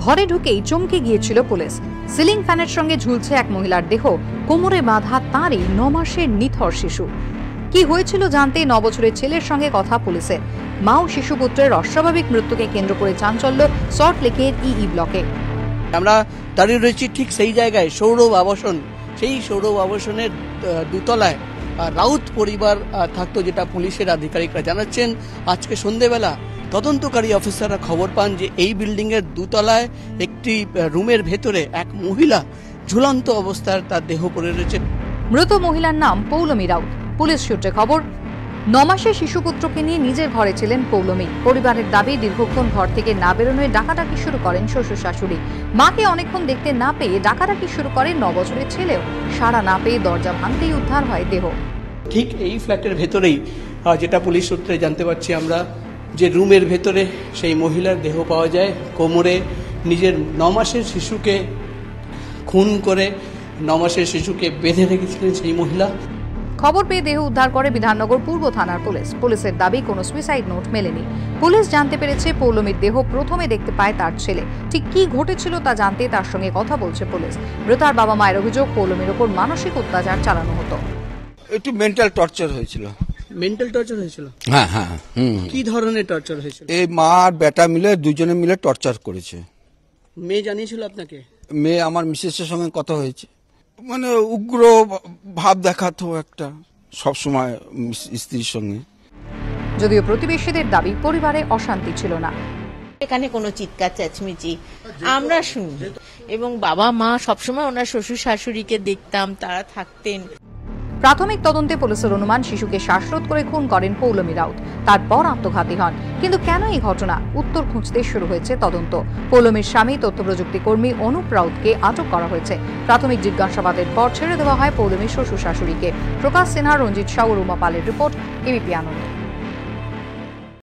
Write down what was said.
ঘরে ঢুকেই চমকে গিয়েছিল পুলিশ। সিলিং ফ্যানের সঙ্গে ঝুলছে এক মহিলার দেহ, কোমরে বাঁধা তারই 9 মাসের নিথর শিশু। কি হয়েছিল জানতে 9 বছরের ছেলের সঙ্গে কথা পুলিশের। মা ও শিশুপুত্রের অস্বাভাবিক মৃত্যুকে কেন্দ্র করে চাঞ্চল্য সল্টলেকের ইই ব্লকে। আমরা দাঁড়িয়ে রয়েছি ঠিক সেই জায়গায়, সৌরভ আবাসন। সেই সৌরভ আবাসনের দুতলায় রাউত পরিবার থাকতো, যেটা পুলিশের আধিকারিকরা জানাচ্ছেন। আজকে সন্ধেবেলা তদন্তকারী অফিসাররা খবর পান যে এই বিল্ডিং এর দুতলায় একটি রুমের ভেতরে এক মহিলা ঝুলন্ত অবস্থায় তার দেহ পড়ে রয়েছে। মৃত মহিলার নাম পৌলমী রাউত। পুলিশ সূত্রে খবর, 9 মাসের শিশুপুত্রকে নিয়ে নিজের ঘরে ছিলেন পৌলমী। পরিবারের দাবি, দীর্ঘক্ষণ ঘর থেকে না বেরোনোয় ডাকাডাকি শুরু করেন শ্বশুর শাশুড়ি। মাকে অনেকক্ষণ দেখতে না পেয়ে ডাকাডাকি শুরু করে 9 বছরের ছেলেও। সাড়া না পেয়ে দরজা ভাঙতেই উদ্ধার হয় দেহ। ঠিক এই ফ্ল্যাটের ভেতরেই, যেটা পুলিশ সূত্রে জানতে পারছি আমরা, যে রুমের ভেতরে সেই মহিলার দেহ পাওয়া যায়। কোমরে নিজের 9 মাসের শিশুকে খুন করে 9 মাসের শিশুকে বেঁধে রেখেছিলেন সেই মহিলা। খবর পেয়ে দেহ উদ্ধার করে বিধাননগর পূর্ব থানার পুলিশ। পুলিশের দাবি, কোনো সুইসাইড নোট মেলেনি। পুলিশ জানতে পেরেছে পৌলমীর দেহ প্রথমে দেখতে পায় তার ছেলে। ঠিক কি ঘটেছিল তা জানতে তার সঙ্গে কথা বলছে পুলিশ। মৃতার বাবা মায়ের অভিযোগ, পৌলমীর ওপর মানসিক অত্যাচার চালানো হতো। একটু মেন্টাল টর্চার হয়েছিল। মেন্টাল টর্চার হয়েছিল? হ্যাঁ হ্যাঁ। কি ধরনের টর্চার হয়েছিল? এই মা আর বেটা মিলে দুজনে মিলে টর্চার করেছে। মেয়ে জানিয়েছিল আপনাকে? মেয়ে আমার মিসেসের সঙ্গে কথা হয়েছে। মানে উগ্র ভাব দেখাতো একটা সব সময় স্ত্রীর সঙ্গে। যদিও প্রতিবেশীদের দাবি, পরিবারে অশান্তি ছিল না। এখানে কোনো চিৎকার চেঁচমেচি আমরা শুনি, এবং বাবা মা সবসময় ওনার শ্বশুর শাশুড়িকে দেখতাম, তারা থাকতেন। প্রাথমিক তদন্তে পুলিশের অনুমান, শিশুকে শ্বাসরোধ করে খুন করেন পৌলমী রাউত, তারপর আত্মঘাতী হন। কিন্তু কেন এই ঘটনা, উত্তর খুঁজতে শুরু হয়েছে তদন্ত। পৌলমীর স্বামী তথ্য প্রযুক্তি কর্মী অনুপ রাউতকে আটক করা হয়েছে। প্রাথমিক জিজ্ঞাসাবাদের পর ছেড়ে দেওয়া হয় পৌলমীর শ্বশুর শাশুড়িকে। প্রকাশ সিনহা, রঞ্জিত সাউ, রুমা পালের রিপোর্ট, এবিপি আনন্দ।